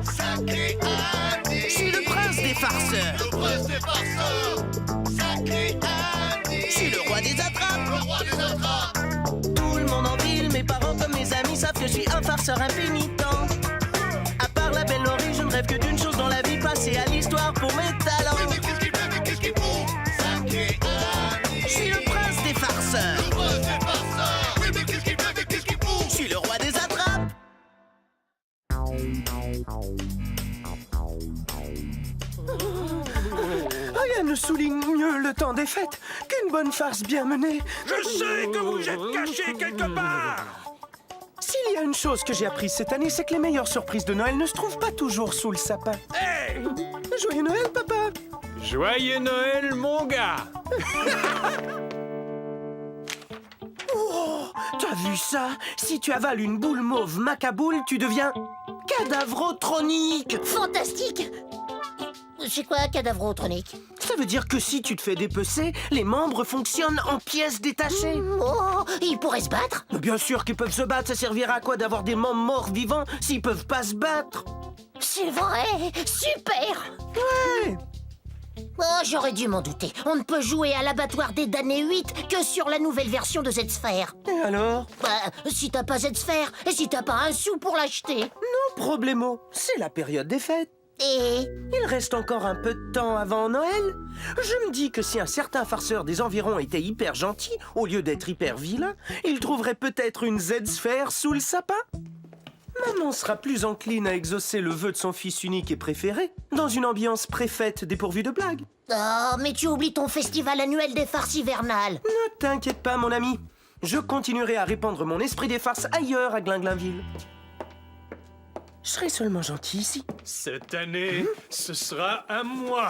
Sacré Andy. Je suis le prince des farceurs. Le prince des farceurs. Sacré Andy. Je suis le roi des attrapes. Le roi des attrapes. Tout le monde en ville, mes parents comme mes amis savent que je suis un farceur impénitent. À part la belle Laurie, je ne rêve que d'une chose dans la vie, passer à l'histoire pour mes talents. Mais qu'est-ce qu'il fait, mais qu'est-ce qu'il fout? Sacré Andy. Je suis le prince des farceurs. Le prince des farceurs. Oui, mais qu'est-ce qu'il fait, mais qu'est-ce qu'il fout? Je suis le roi des attrapes. Rien ne souligne mieux le temps des fêtes qu'une bonne farce bien menée. Je sais que vous êtes caché quelque part. S'il y a une chose que j'ai apprise cette année, c'est que les meilleures surprises de Noël ne se trouvent pas toujours sous le sapin. Hey! Joyeux Noël, papa! Joyeux Noël, mon gars. Oh, t'as vu ça? Si tu avales une boule mauve macaboule, tu deviens cadavrotronique. Fantastique! C'est quoi, cadavrotronique? Ça veut dire que si tu te fais dépecer, les membres fonctionnent en pièces détachées. Oh, il pourrait se battre? Mais bien sûr qu'ils peuvent se battre, ça servira à quoi d'avoir des membres morts vivants s'ils peuvent pas se battre? C'est vrai! Super! Ouais! Oh, j'aurais dû m'en douter. On ne peut jouer à l'abattoir des damnés 8 que sur la nouvelle version de Z-Sphere. Et alors? Bah, si t'as pas Z-Sphere et si t'as pas un sou pour l'acheter. Non problemo, c'est la période des fêtes. Et... Il reste encore un peu de temps avant Noël. Je me dis que si un certain farceur des environs était hyper gentil, au lieu d'être hyper vilain, il trouverait peut-être une Z-sphère sous le sapin. Maman sera plus encline à exaucer le vœu de son fils unique et préféré, dans une ambiance préfaite dépourvue de blagues. Oh, mais tu oublies ton festival annuel des farces hivernales. Ne t'inquiète pas, mon ami. Je continuerai à répandre mon esprit des farces ailleurs à Glinglinville. Je serai seulement gentil ici. Cette année, ce sera à moi.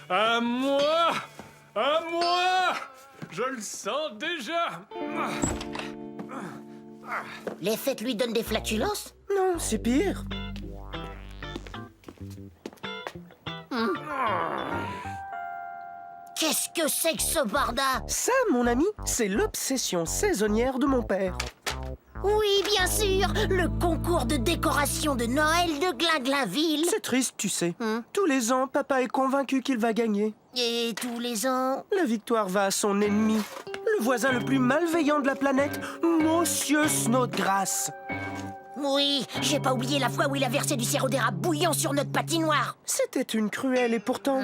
À moi. À moi. Je le sens déjà. Les fêtes lui donnent des flatulences? Non, c'est pire. Qu'est-ce que c'est que ce barda? Ça, mon ami, c'est l'obsession saisonnière de mon père. Oui, bien sûr, le concours de décoration de Noël de Glinglinville. C'est triste, tu sais. Tous les ans, papa est convaincu qu'il va gagner. Et tous les ans... La victoire va à son ennemi, le voisin le plus malveillant de la planète, Monsieur Snodgrass. Oui, j'ai pas oublié la fois où il a versé du sirop d'érable bouillant sur notre patinoire. C'était une cruelle et pourtant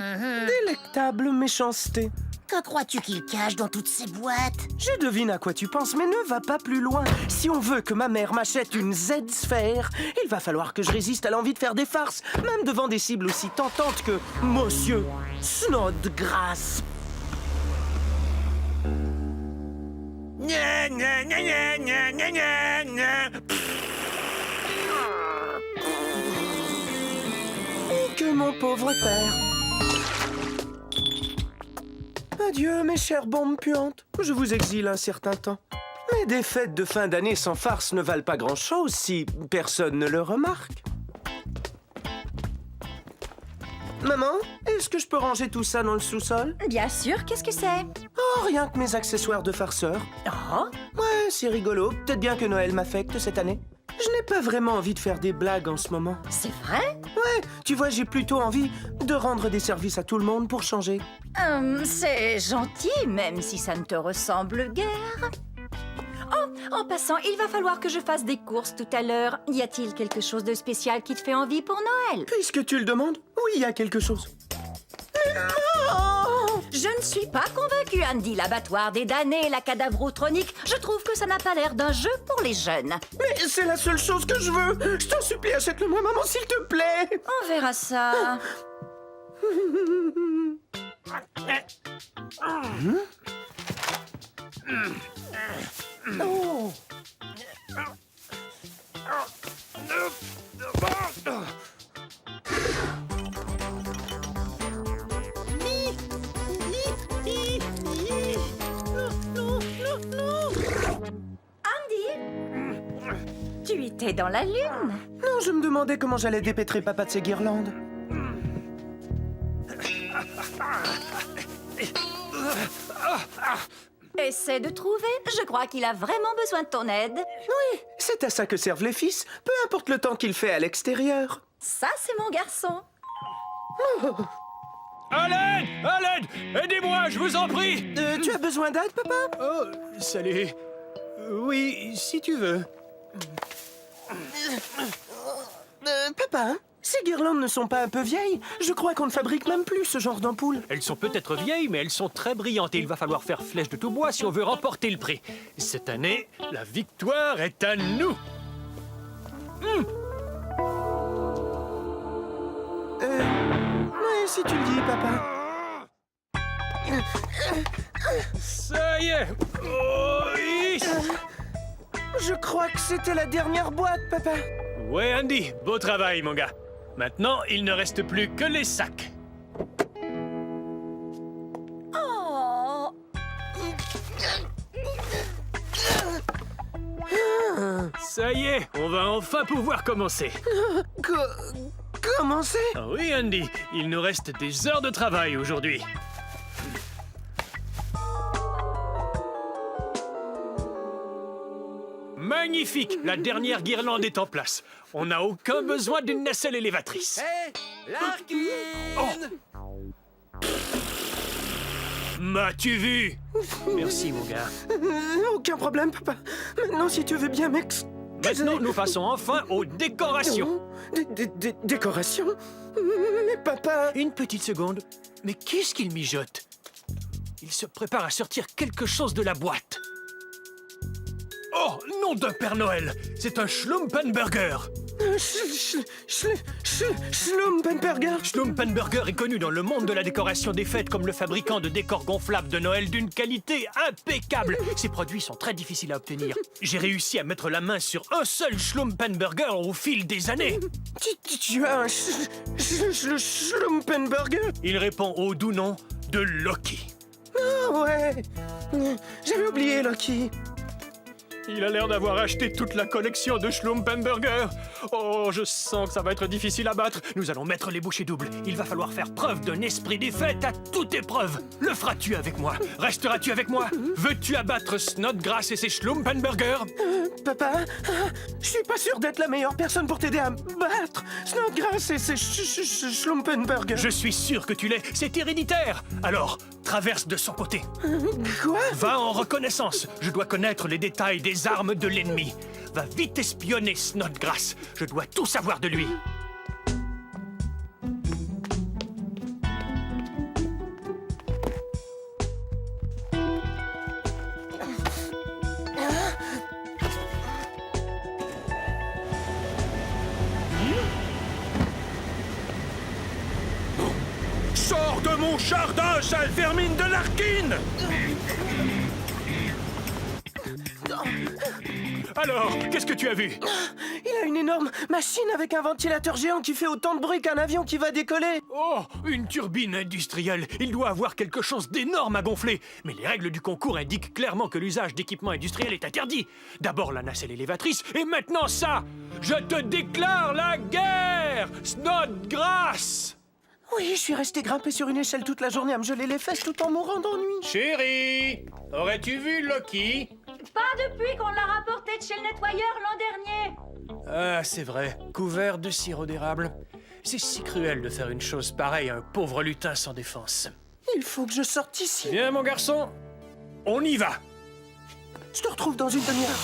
délectable méchanceté. Que crois-tu qu'il cache dans toutes ces boîtes? Je devine à quoi tu penses, mais ne va pas plus loin. Si on veut que ma mère m'achète une Z-sphère, il va falloir que je résiste à l'envie de faire des farces, même devant des cibles aussi tentantes que Monsieur Snodgrass. Gna, gna, gna, gna, gna, gna, gna, gna. Et que mon pauvre père. Adieu, mes chères bombes puantes. Je vous exile un certain temps. Mais des fêtes de fin d'année sans farce ne valent pas grand-chose si personne ne le remarque. Maman, est-ce que je peux ranger tout ça dans le sous-sol? Bien sûr, qu'est-ce que c'est? Oh, rien que mes accessoires de farceur. Oh, Ouais, c'est rigolo. Peut-être bien que Noël m'affecte cette année. Je n'ai pas vraiment envie de faire des blagues en ce moment. c'est vrai? Ouais, tu vois, j'ai plutôt envie de rendre des services à tout le monde pour changer. C'est gentil, même si ça ne te ressemble guère. Oh, en passant, il va falloir que je fasse des courses tout à l'heure. Y a-t-il quelque chose de spécial qui te fait envie pour Noël? Puisque tu le demandes, oui, il y a quelque chose. Je ne suis pas convaincue, Andy. L'abattoir des damnés, la cadavrotronique, je trouve que ça n'a pas l'air d'un jeu pour les jeunes. Mais c'est la seule chose que je veux. Je t'en supplie, achète-le-moi, maman, s'il te plaît. On verra ça. Oh. Tu étais dans la lune. Non, je me demandais comment j'allais dépêtrer papa de ses guirlandes. Essaie de trouver. Je crois qu'il a vraiment besoin de ton aide. Oui, c'est à ça que servent les fils, peu importe le temps qu'il fait à l'extérieur. Ça, c'est mon garçon. À l'aide! À l'aide! Aidez-moi, je vous en prie! Tu as besoin d'aide, papa? Oh, salut. Oui, si tu veux. Papa, ces guirlandes ne sont pas un peu vieilles? Je crois qu'on ne fabrique même plus ce genre d'ampoule. Elles sont peut-être vieilles, mais elles sont très brillantes et il va falloir faire flèche de tout bois si on veut remporter le prix. Cette année, la victoire est à nous. Oui, si tu le dis, papa. Ça y est. Oh, oui. Je crois que c'était la dernière boîte, papa. Ouais, Andy, beau travail, mon gars. Maintenant, il ne reste plus que les sacs. Oh. Ça y est, on va enfin pouvoir commencer. Comment c'est? Ah oui, Andy, il nous reste des heures de travail aujourd'hui. Magnifique! La dernière guirlande est en place. On n'a aucun besoin d'une nacelle élévatrice. Hé, Larkin! M'as-tu vu? Merci, mon gars. Aucun problème, papa. Maintenant, si tu veux bien Maintenant, nous passons enfin aux décorations. Décoration? Mais papa... Une petite seconde. Mais qu'est-ce qu'il mijote? Il se prépare à sortir quelque chose de la boîte. Oh, nom d'un Père Noël! C'est un Schlumpenberger! Schlumpenberger? Schlumpenberger est connu dans le monde de la décoration des fêtes comme le fabricant de décors gonflables de Noël d'une qualité impeccable. Ses produits sont très difficiles à obtenir. J'ai réussi à mettre la main sur un seul Schlumpenberger au fil des années. Tu as un Schlumpenberger? Il répond au doux nom de Loki. Ah ouais. J'avais oublié, Loki. Il a l'air d'avoir acheté toute la collection de Schlumpenberger. Oh, je sens que ça va être difficile à battre. Nous allons mettre les bouchées doubles. Il va falloir faire preuve d'un esprit des fêtes à toute épreuve. Le feras-tu avec moi? Resteras-tu avec moi? Veux-tu abattre Snodgrass et ses Schlumpenberger? Papa, je suis pas sûr d'être la meilleure personne pour t'aider à battre Snodgrass et ses Schlumpenberger. Je suis sûr que tu l'es. C'est héréditaire. Alors, traverse de son côté. Quoi? Va en reconnaissance. Je dois connaître les détails des armes de l'ennemi. Va vite espionner Snodgrass. Je dois tout savoir de lui. Sors de mon jardin, sale vermine de Larkin! Alors, qu'est-ce que tu as vu? Il a une énorme machine avec un ventilateur géant qui fait autant de bruit qu'un avion qui va décoller. Oh, une turbine industrielle. Il doit avoir quelque chose d'énorme à gonfler. Mais les règles du concours indiquent clairement que l'usage d'équipements industriels est interdit. D'abord la nacelle élévatrice, et maintenant ça! Je te déclare la guerre, Snodgrass! Oui, je suis resté grimpé sur une échelle toute la journée à me geler les fesses tout en mourant d'ennui. Chérie, aurais-tu vu Loki? Pas depuis qu'on l'a rapporté de chez le nettoyeur l'an dernier. Ah, c'est vrai, couvert de sirop d'érable. C'est si cruel de faire une chose pareille à un pauvre lutin sans défense. Il faut que je sorte d'ici. Viens, mon garçon, on y va. Je te retrouve dans une demi-heure.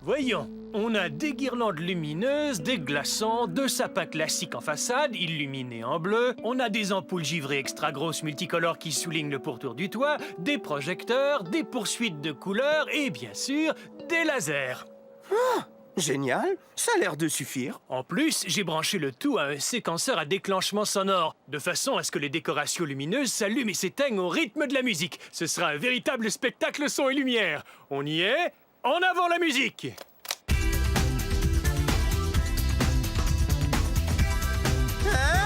Voyons, on a des guirlandes lumineuses, des glaçons, deux sapins classiques en façade, illuminés en bleu, on a des ampoules givrées extra grosses multicolores qui soulignent le pourtour du toit, des projecteurs, des poursuites de couleurs et bien sûr, des lasers. Génial, ça a l'air de suffire. En plus, j'ai branché le tout à un séquenceur à déclenchement sonore, de façon à ce que les décorations lumineuses s'allument et s'éteignent au rythme de la musique. Ce sera un véritable spectacle son et lumière. On y est? En avant la musique!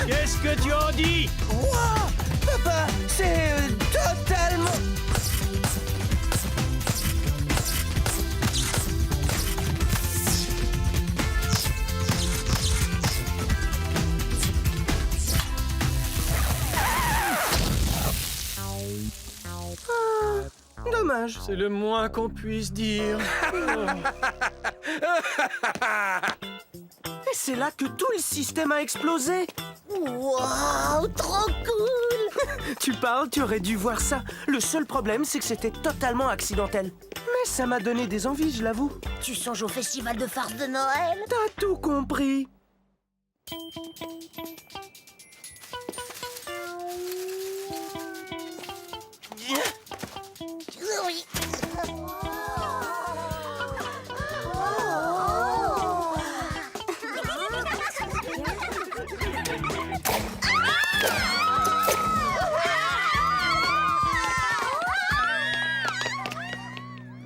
Qu'est-ce que tu en dis? Wow, papa, c'est totalement... dommage. C'est le moins qu'on puisse dire. Et c'est là que tout le système a explosé. Waouh, trop cool! Tu parles, tu aurais dû voir ça. Le seul problème, c'est que c'était totalement accidentel. Mais ça m'a donné des envies, je l'avoue. Tu songes au festival de farce de Noël? T'as tout compris. Oui.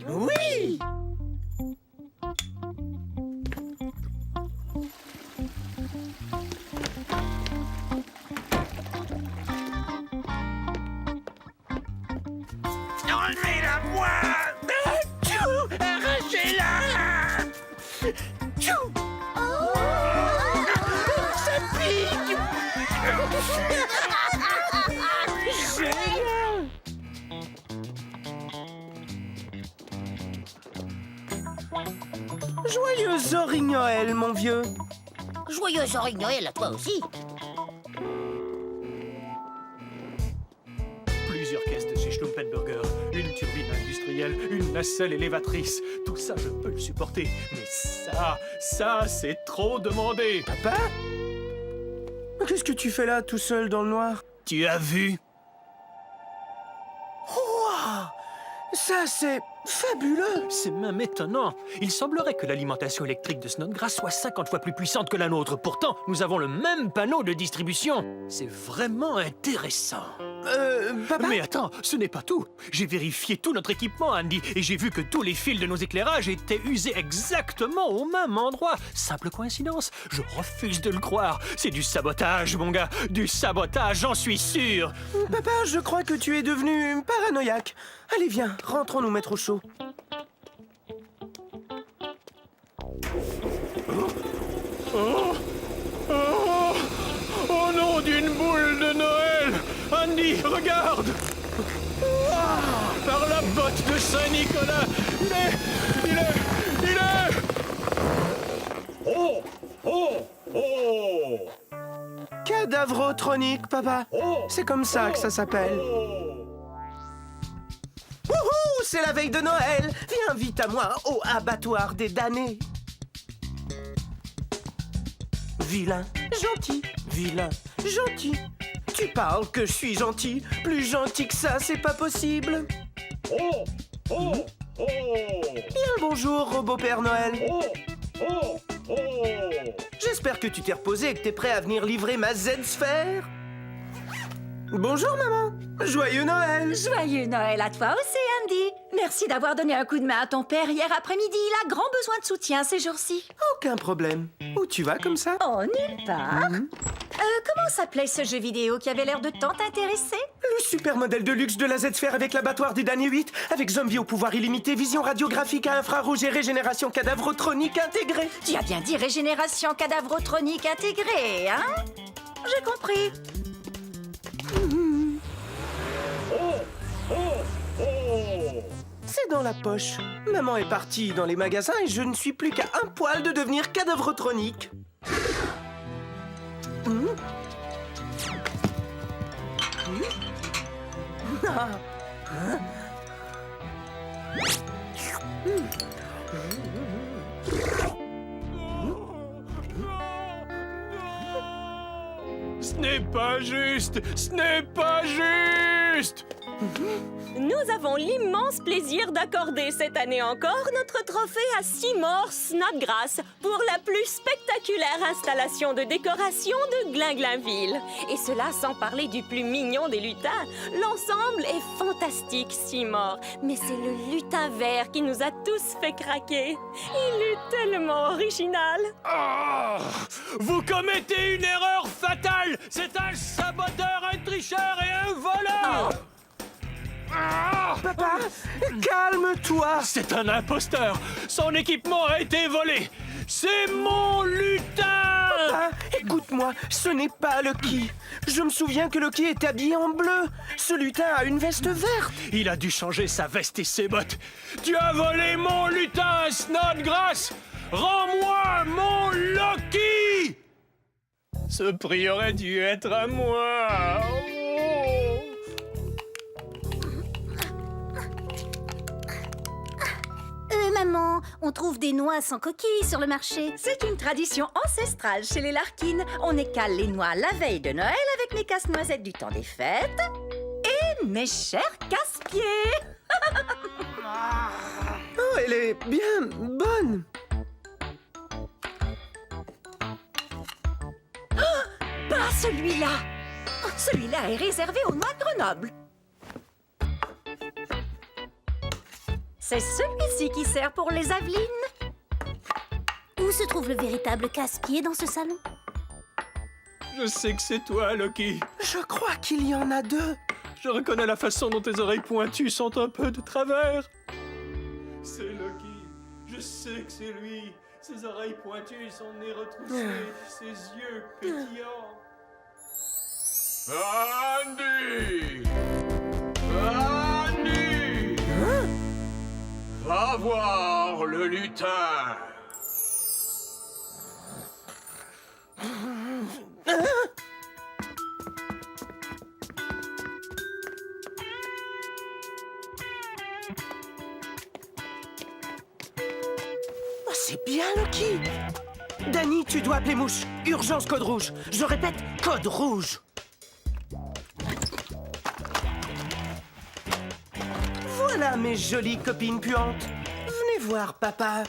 Oui! Enlevez-la moi. Tchou, arrachez-la. Tchou. Ça pique. Joyeux Ori Noël, mon vieux. Joyeux Henri Noël à toi aussi. Plusieurs caisses de chez Schlumpenberger, une turbine industrielle, une nacelle élévatrice. Tout ça, je peux le supporter. Mais ça, c'est trop demandé. Papa? Qu'est-ce que tu fais là, tout seul dans le noir? Tu as vu? Wow! Ça, c'est fabuleux! C'est même étonnant. Il semblerait que l'alimentation électrique de Snodgrass soit 50 fois plus puissante que la nôtre. Pourtant, nous avons le même panneau de distribution. C'est vraiment intéressant. Papa? Mais attends, ce n'est pas tout. J'ai vérifié tout notre équipement, Andy, et j'ai vu que tous les fils de nos éclairages étaient usés exactement au même endroit. Simple coïncidence? Je refuse de le croire. C'est du sabotage, mon gars. Du sabotage, j'en suis sûr. Papa, je crois que tu es devenu paranoïaque. Allez, viens, rentrons nous mettre au chaud. Oh non, d'une boule de Noël! Andy, regarde! Par la botte de Saint-Nicolas! Il est... Oh! Cadavrotronique, papa. C'est comme ça que ça s'appelle. Wouhou! C'est la veille de Noël! Viens vite à moi, au abattoir des damnés. Vilain, gentil, vilain, gentil. Tu parles que je suis gentil? Plus gentil que ça, c'est pas possible. Bien le bonjour, robot Père Noël. J'espère que tu t'es reposé et que t'es prêt à venir livrer ma Z-sphère. Bonjour, maman. Joyeux Noël. Joyeux Noël à toi aussi, Andy. Merci d'avoir donné un coup de main à ton père hier après-midi. Il a grand besoin de soutien ces jours-ci. Aucun problème. Où tu vas comme ça? Oh, nulle part. Comment s'appelait ce jeu vidéo qui avait l'air de tant t'intéresser? Le super modèle de luxe de la Z-sphère avec l'abattoir des damnés 8, avec zombie au pouvoir illimité, vision radiographique à infrarouge et régénération cadavrotronique intégrée. Tu as bien dit régénération cadavrotronique intégrée, hein? J'ai compris. C'est dans la poche. Maman est partie dans les magasins et je ne suis plus qu'à un poil de devenir cadavrotronique. Ce n'est pas juste! Ce n'est pas juste! Nous avons l'immense plaisir d'accorder cette année encore notre trophée à Seymour Snodgrass pour la plus spectaculaire installation de décoration de Glinglinville. Et cela sans parler du plus mignon des lutins. L'ensemble est fantastique, Seymour, mais c'est le lutin vert qui nous a tous fait craquer. Il est tellement original. Oh, vous commettez une erreur fatale! C'est un saboteur, un tricheur et un voleur! Papa, calme-toi. C'est un imposteur. Son équipement a été volé. C'est mon lutin. Ah, écoute-moi, ce n'est pas Lucky. Je me souviens que Lucky est habillé en bleu. Ce lutin a une veste verte. Il a dû changer sa veste et ses bottes. Tu as volé mon lutin, Snodgrass. Rends-moi mon Loki. Ce prix aurait dû être à moi. Maman, on trouve des noix sans coquilles sur le marché. C'est une tradition ancestrale chez les Larkin. On écale les noix la veille de Noël avec mes casse-noisettes du temps des fêtes et mes chers casse-pieds. Oh, elle est bien bonne. Pas celui-là. Celui-là est réservé aux noix de Grenoble. C'est celui-ci qui sert pour les Avelines. Où se trouve le véritable casse-pied dans ce salon? Je sais que c'est toi, Loki. Je crois qu'il y en a deux. Je reconnais la façon dont tes oreilles pointues sont un peu de travers. C'est Loki. Je sais que c'est lui. Ses oreilles pointues, son nez retroussé, ses yeux pétillants. Andy! Andy! Va voir le lutin! Oh, c'est bien, Lucky. Danny, tu dois appeler Mouche. Urgence, code rouge. Je répète, code rouge. Voilà mes jolies copines puantes. Venez voir, papa.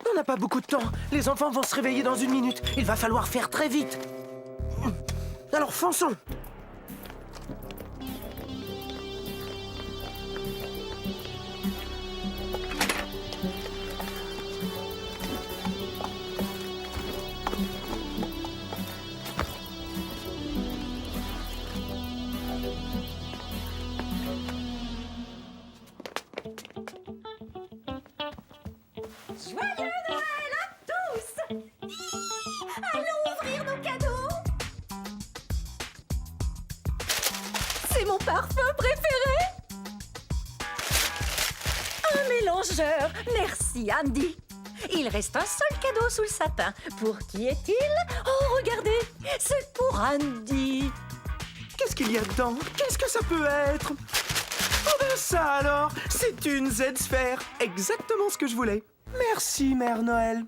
On n'a pas beaucoup de temps. Les enfants vont se réveiller dans une minute. Il va falloir faire très vite. Alors, fonçons. Joyeux Noël à tous! Allons ouvrir nos cadeaux! C'est mon parfum préféré! Un mélangeur! Merci, Andy! Il reste un seul cadeau sous le sapin. Pour qui est-il? Oh, regardez! C'est pour Andy! Qu'est-ce qu'il y a dedans? Qu'est-ce que ça peut être? Oh ben ça alors! C'est une Z-sphère! Exactement ce que je voulais. Merci, Mère Noël.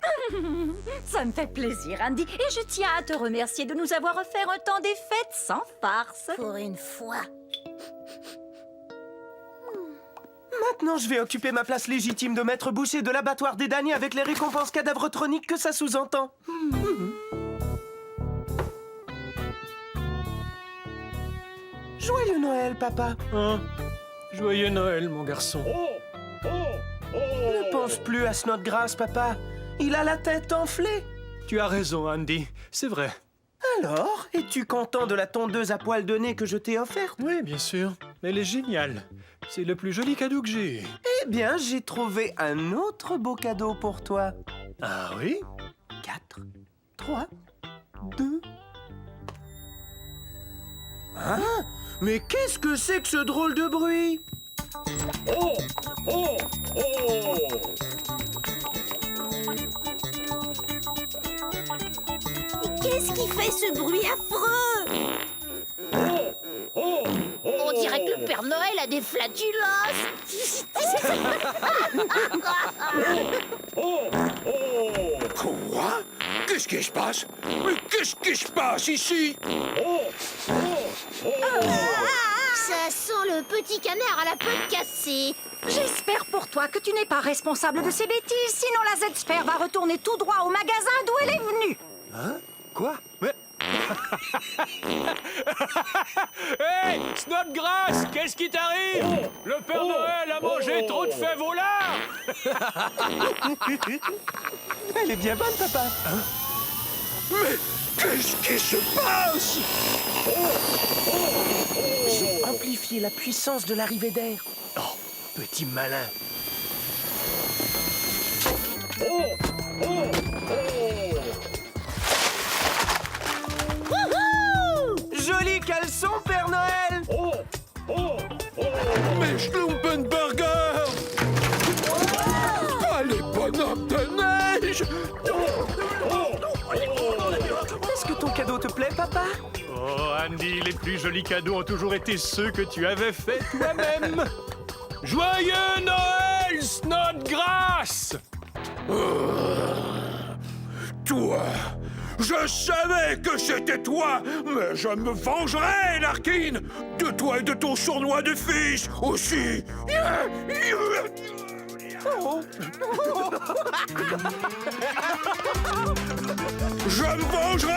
Ça me fait plaisir, Andy. Et je tiens à te remercier de nous avoir offert un temps des fêtes sans farce. Pour une fois. Maintenant, je vais occuper ma place légitime de maître boucher de l'abattoir des damnés avec les récompenses cadavretroniques que ça sous-entend. Joyeux Noël, papa. Hein? Joyeux Noël, mon garçon. Ne pense plus à Snodgrass, papa. Il a la tête enflée. Tu as raison, Andy. C'est vrai. Alors, es-tu content de la tondeuse à poils de nez que je t'ai offerte? Oui, bien sûr. Elle est géniale. C'est le plus joli cadeau que j'ai eu. Eh bien, j'ai trouvé un autre beau cadeau pour toi. Ah oui? 4, 3, 2... Hein? Mais qu'est-ce que c'est que ce drôle de bruit? Qu'est-ce qui fait ce bruit affreux? On dirait que le Père Noël a des flatulences. Quoi? Qu'est-ce qui se passe? Mais qu'est-ce qui se passe ici? Ça sent le petit canard à la peau cassée. J'espère pour toi que tu n'es pas responsable de ces bêtises, sinon la Z-Sphère va retourner tout droit au magasin d'où elle est venue. Hein? Quoi? Mais... Hey, Snodgrass, qu'est-ce qui t'arrive? Le Père Noël a mangé trop de fèves au lard. Elle est bien bonne, papa. Mais qu'est-ce qui se passe? amplifier la puissance de l'arrivée d'air. Oh, petit malin. Joli caleçon, Père Noël! Mais Schlumpenberger! Pas les bonhommes de neige! Est-ce que ton cadeau te plaît, papa? Oh, Andy, les plus jolis cadeaux ont toujours été ceux que tu avais faits toi-même. Joyeux Noël, Snodgrass! Toi! Je savais que c'était toi, mais je me vengerai, Larkin! De toi et de ton sournois de fils aussi! Je me vengerai!